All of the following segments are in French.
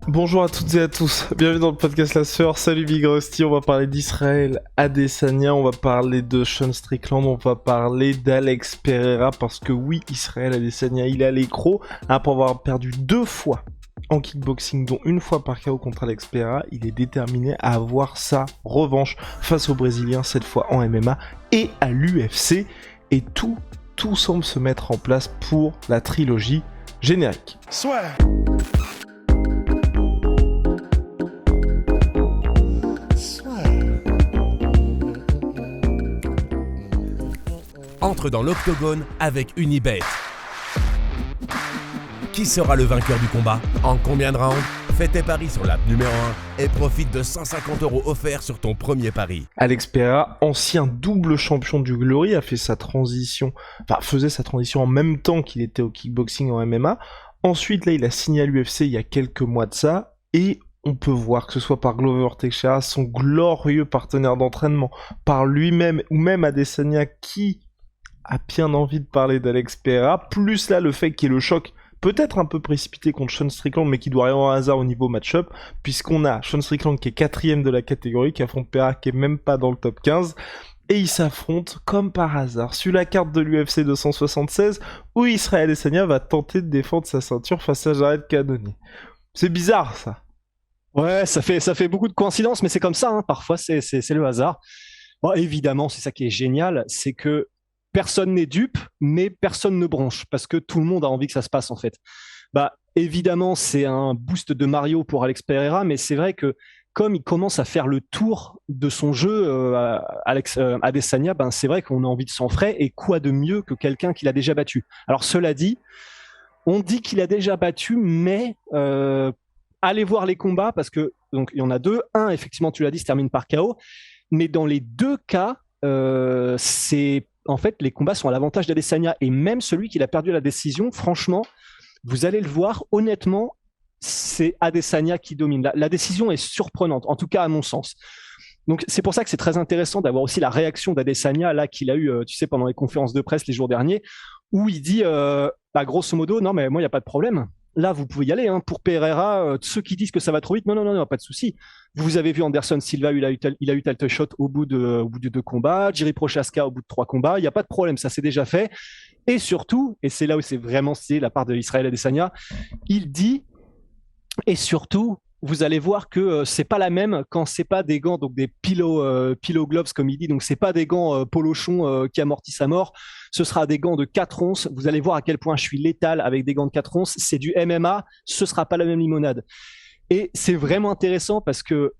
Bonjour à toutes et à tous, bienvenue dans le podcast La Sueur, salut Big Rusty, on va parler d'Israël Adesanya, on va parler de Sean Strickland, on va parler d'Alex Pereira, parce que oui, Israël Adesanya, il est à l'écro, après avoir perdu 2 fois en kickboxing, dont une fois par KO contre Alex Pereira, il est déterminé à avoir sa revanche face aux Brésiliens, cette fois en MMA et à l'UFC, et tout semble se mettre en place pour la trilogie générique. Soit. Entre dans l'octogone avec Unibet. Qui sera le vainqueur du combat? En combien de rounds? Fais tes paris sur l'app numéro 1 et profite de 150 € offerts sur ton premier pari. Alex Pereira, ancien double champion du Glory, faisait sa transition en même temps qu'il était au kickboxing en MMA. Ensuite, là, il a signé à l'UFC il y a quelques mois de ça, et on peut voir que ce soit par Glover Teixeira, son glorieux partenaire d'entraînement, par lui-même, ou même Adesanya qui a bien envie de parler d'Alex Pereira, plus là le fait qu'il y ait le choc peut-être un peu précipité contre Sean Strickland, mais qui doit rien au hasard au niveau match-up, puisqu'on a Sean Strickland qui est 4ème de la catégorie, qui affronte Pereira qui est même pas dans le top 15, et ils s'affrontent comme par hasard sur la carte de l'UFC 276, où Israël Adesanya va tenter de défendre sa ceinture face à Jared Cannonier. C'est bizarre ça. Ouais, ça fait beaucoup de coïncidences, mais c'est comme ça, hein. Parfois c'est le hasard. Bon, évidemment, c'est ça qui est génial, c'est que personne n'est dupe, mais personne ne bronche, parce que tout le monde a envie que ça se passe, en fait. Bah, évidemment, c'est un boost de Mario pour Alex Pereira, mais c'est vrai que comme il commence à faire le tour de son jeu, Adesanya, ben, c'est vrai qu'on a envie de sang frais, et quoi de mieux que quelqu'un qu'il a déjà battu. Alors, cela dit, on dit qu'il a déjà battu, mais allez voir les combats, parce que donc il y en a deux. Un, effectivement, tu l'as dit, se termine par KO, mais dans les deux cas, c'est en fait, les combats sont à l'avantage d'Adesanya, et même celui qui a perdu la décision, franchement, vous allez le voir, honnêtement, c'est Adesanya qui domine. La décision est surprenante, en tout cas à mon sens. Donc c'est pour ça que c'est très intéressant d'avoir aussi la réaction d'Adesanya, là, qu'il a eu, tu sais, pendant les conférences de presse les jours derniers, où il dit, grosso modo, non, mais moi, il n'y a pas de problème. Là, vous pouvez y aller, hein. Pour Pereira, ceux qui disent que ça va trop vite, non, pas de souci. Vous avez vu Anderson Silva, il a eu title shot au bout de 2 combats, Jiri Prochaska au bout de 3 combats, il n'y a pas de problème, ça s'est déjà fait. Et surtout, et c'est là où c'est vraiment stylé la part de Israël Adesanya, il dit, et surtout, vous allez voir que c'est pas la même quand c'est pas des gants, donc des pillow gloves comme il dit, donc c'est pas des gants polochons qui amortissent à mort, ce sera des gants de 4 onces, vous allez voir à quel point je suis létal avec des gants de 4 onces, c'est du MMA, ce sera pas la même limonade. Et c'est vraiment intéressant parce que,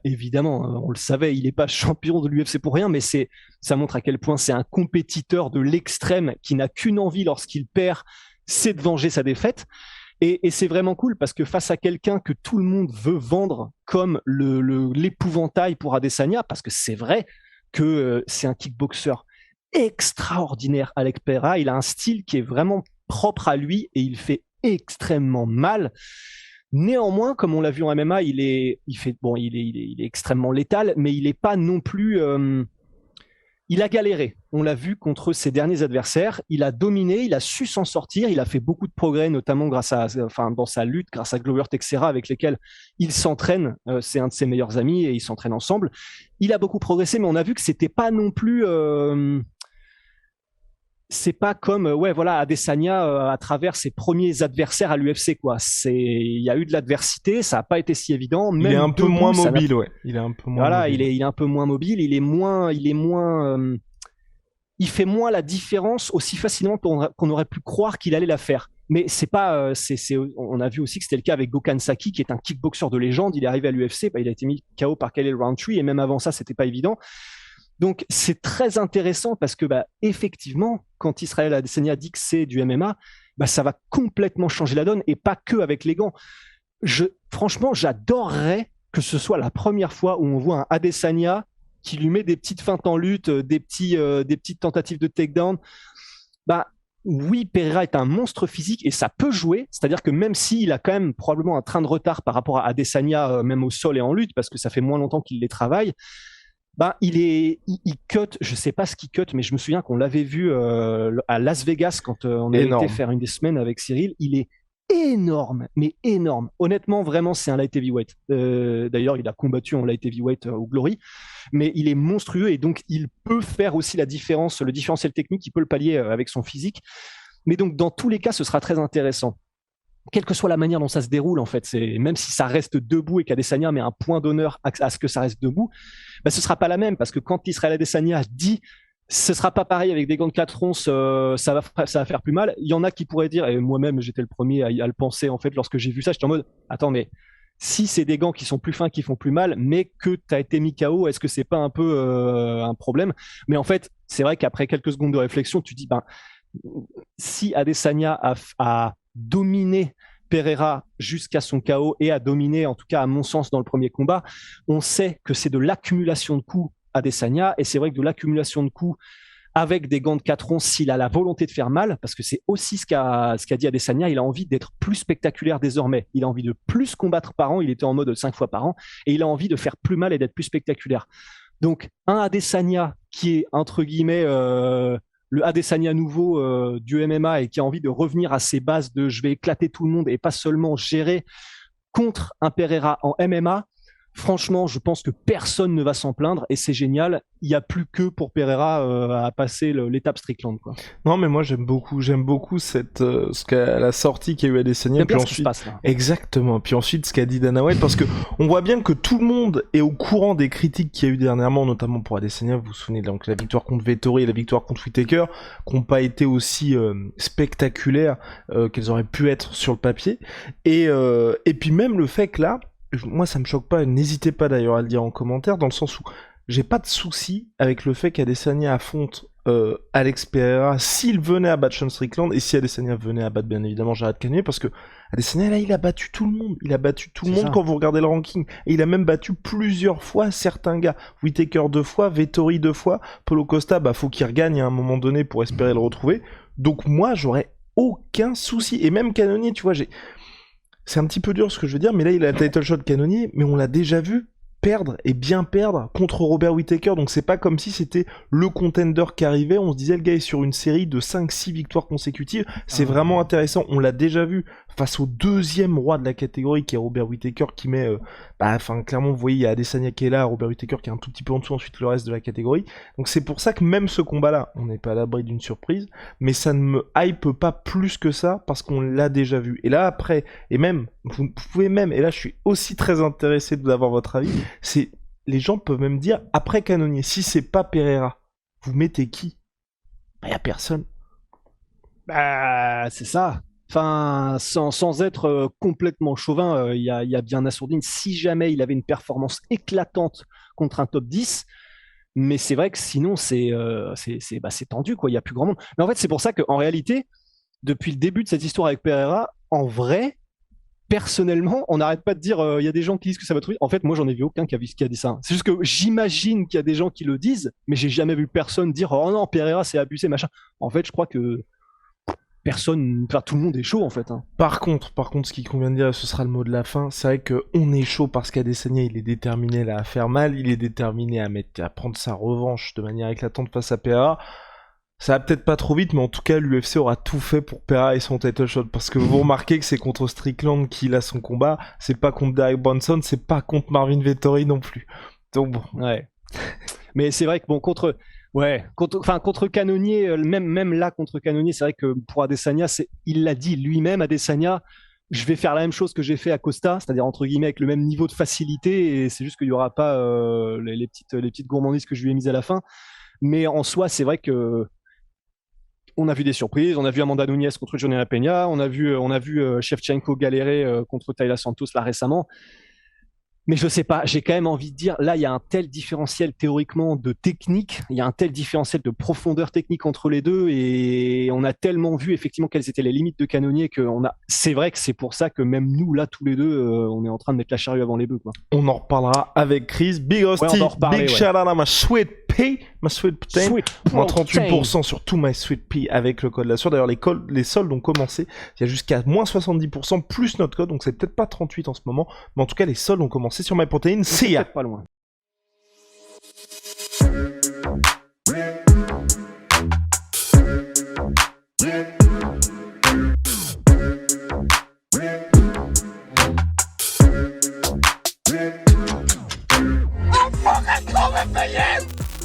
évidemment, on le savait, il n'est pas champion de l'UFC pour rien, mais ça montre à quel point c'est un compétiteur de l'extrême qui n'a qu'une envie lorsqu'il perd, c'est de venger sa défaite. Et c'est vraiment cool parce que face à quelqu'un que tout le monde veut vendre comme l'épouvantail pour Adesanya, parce que c'est vrai que c'est un kickboxer extraordinaire, Alex Pereira, il a un style qui est vraiment propre à lui et il fait extrêmement mal. Néanmoins, comme on l'a vu en MMA, il est extrêmement létal, mais il n'est pas non plus. Il a galéré. On l'a vu contre ses derniers adversaires. Il a dominé, il a su s'en sortir. Il a fait beaucoup de progrès, notamment dans sa lutte, grâce à Glover Teixeira, avec lesquels il s'entraîne. C'est un de ses meilleurs amis et ils s'entraînent ensemble. Il a beaucoup progressé, mais on a vu que c'était pas non plus. C'est pas comme Adesanya à travers ses premiers adversaires à l'UFC, quoi. Il y a eu de l'adversité, ça a pas été si évident. Il est un peu moins mobile, ouais. Il est un peu moins. Voilà, mobile. il est un peu moins mobile. Il fait moins la différence aussi facilement qu'on aurait pu croire qu'il allait la faire. Mais c'est pas, on a vu aussi que c'était le cas avec Gokhan Saki, qui est un kickboxer de légende. Il est arrivé à l'UFC, il a été mis KO par Khalil Rountree, et même avant ça, c'était pas évident. Donc c'est très intéressant parce que effectivement, quand Israël Adesanya dit que c'est du MMA, ça va complètement changer la donne, et pas que avec les gants. Franchement, j'adorerais que ce soit la première fois où on voit un Adesanya qui lui met des petites feintes en lutte, des petites tentatives de takedown. Oui, Pereira est un monstre physique et ça peut jouer, c'est-à-dire que même s'il a quand même probablement un train de retard par rapport à Adesanya, même au sol et en lutte, parce que ça fait moins longtemps qu'il les travaille, il cut, je sais pas ce qu'il cut, mais je me souviens qu'on l'avait vu à Las Vegas quand on avait été faire une des semaines avec Cyril. Il est énorme, mais énorme. Honnêtement, vraiment, c'est un light heavyweight. D'ailleurs, il a combattu en light heavyweight au Glory, mais il est monstrueux et donc il peut faire aussi la différence, le différentiel technique, il peut le pallier avec son physique. Mais donc, dans tous les cas, ce sera très intéressant. Quelle que soit la manière dont ça se déroule, en fait, même si ça reste debout et qu'Adesanya met un point d'honneur à ce que ça reste debout, bah, ce sera pas la même parce que quand Israël Adesanya dit ce sera pas pareil avec des gants de 4 onces, ça va faire plus mal. Il y en a qui pourraient dire, et moi-même j'étais le premier à le penser en fait lorsque j'ai vu ça, j'étais en mode attends mais si c'est des gants qui sont plus fins qui font plus mal, mais que tu as été mis KO, est-ce que c'est pas un peu un problème? Mais en fait, c'est vrai qu'après quelques secondes de réflexion, tu dis ben si Adesanya a dominé Pereira jusqu'à son KO et a dominé, en tout cas à mon sens, dans le premier combat, on sait que c'est de l'accumulation de coups Adesanya, et c'est vrai que de l'accumulation de coups avec des gants de 4 onces, s'il a la volonté de faire mal, parce que c'est aussi ce qu'a dit Adesanya, il a envie d'être plus spectaculaire désormais, il a envie de plus combattre par an, il était en mode 5 fois par an, et il a envie de faire plus mal et d'être plus spectaculaire. Donc un Adesanya qui est entre guillemets le Adesanya nouveau du MMA et qui a envie de revenir à ses bases de je vais éclater tout le monde et pas seulement gérer contre un Pereira en MMA, franchement, je pense que personne ne va s'en plaindre et c'est génial. Il n'y a plus que pour Pereira à passer l'étape Strickland, quoi. Non, mais moi j'aime beaucoup cette ce qu'a la sortie qu'il y a eu à Adesanya. Puis ensuite, passe, là. Exactement. Puis ensuite ce qu'a dit Dana White, parce que on voit bien que tout le monde est au courant des critiques qu'il y a eu dernièrement, notamment pour Adesanya. Vous vous souvenez donc la victoire contre Vettori et la victoire contre Whittaker, qui n'ont pas été aussi spectaculaires qu'elles auraient pu être sur le papier. Et puis même le fait que là, moi ça me choque pas, n'hésitez pas d'ailleurs à le dire en commentaire, dans le sens où j'ai pas de souci avec le fait qu'Adesanya affronte Alex Pereira s'il venait à battre Sean Strickland, et si Adesanya venait à battre bien évidemment Jared Cannonier, parce que Adesanya là il a battu tout le monde, quand vous regardez le ranking, et il a même battu plusieurs fois certains gars, Whittaker 2 fois, Vettori 2 fois, Paulo Costa bah faut qu'il regagne à un moment donné pour espérer le retrouver, donc moi j'aurais aucun souci, et même Cannonier tu vois, c'est un petit peu dur ce que je veux dire, mais là il a le title shot Cannonier, mais on l'a déjà vu perdre, et bien perdre, contre Robert Whittaker, donc c'est pas comme si c'était le contender qui arrivait, on se disait le gars est sur une série de 5-6 victoires consécutives, c'est vraiment intéressant, on l'a déjà vu face au deuxième roi de la catégorie qui est Robert Whittaker, qui met, clairement vous voyez il y a Adesanya qui est là, Robert Whittaker qui est un tout petit peu en dessous, ensuite le reste de la catégorie, donc c'est pour ça que même ce combat là, on n'est pas à l'abri d'une surprise, mais ça ne me hype pas plus que ça, parce qu'on l'a déjà vu, et là après, et même, vous pouvez même, et là je suis aussi très intéressé d'avoir votre avis, c'est, les gens peuvent même dire, après Cannonier, si c'est pas Pereira, vous mettez qui? Bah y a personne. Bah c'est ça. Enfin, sans être complètement chauvin, il y a bien Nassourdine, si jamais il avait une performance éclatante contre un top 10, mais c'est vrai que sinon c'est tendu, quoi. Il n'y a plus grand monde. Mais en fait, c'est pour ça qu'en réalité, depuis le début de cette histoire avec Pereira, en vrai, personnellement, on n'arrête pas de dire il y a des gens qui disent que ça va trop vite. En fait, moi, j'en ai vu aucun qui a dit ça. C'est juste que j'imagine qu'il y a des gens qui le disent, mais j'ai jamais vu personne dire oh non, Pereira c'est abusé, machin. En fait, je crois que tout le monde est chaud en fait. Hein. Par contre, ce qu'il convient de dire, ce sera le mot de la fin, c'est vrai qu'on est chaud parce qu'Adesanya, il est déterminé là à faire mal, il est déterminé à prendre sa revanche de manière éclatante face à Pereira. Ça va peut-être pas trop vite, mais en tout cas, l'UFC aura tout fait pour Pereira et son title shot, parce que vous remarquez que c'est contre Strickland qu'il a son combat, c'est pas contre Derek Brunson, c'est pas contre Marvin Vettori non plus. Donc bon. Ouais. Mais c'est vrai que bon, contre Cannonier, même là contre Cannonier, c'est vrai que pour Adesanya, il l'a dit lui-même, Adesanya, je vais faire la même chose que j'ai fait à Costa, c'est-à-dire entre guillemets avec le même niveau de facilité, et c'est juste qu'il y aura pas les petites gourmandises que je lui ai mises à la fin. Mais en soi, c'est vrai que on a vu des surprises, on a vu Amanda Nunes contre Joanna Peña, on a vu Shevchenko galérer contre Taila Santos là récemment. Mais je sais pas, j'ai quand même envie de dire, là, il y a un tel différentiel théoriquement de technique, il y a un tel différentiel de profondeur technique entre les deux, et on a tellement vu effectivement quelles étaient les limites de Cannonier c'est vrai que c'est pour ça que même nous, là, tous les deux, on est en train de mettre la charrue avant les bœufs, quoi. On en reparlera avec Chris. Big Hostie, big shout out à ma sweet pea, ma sweet protein. Moins 38% sur tout my sweet pea avec le code la sueur. D'ailleurs, les soldes ont commencé. Il y a jusqu'à moins 70% plus notre code, donc c'est peut-être pas 38 en ce moment, mais en tout cas, les soldes ont commencé sur MyProtein. See ya! Pas loin. fucking coming for you!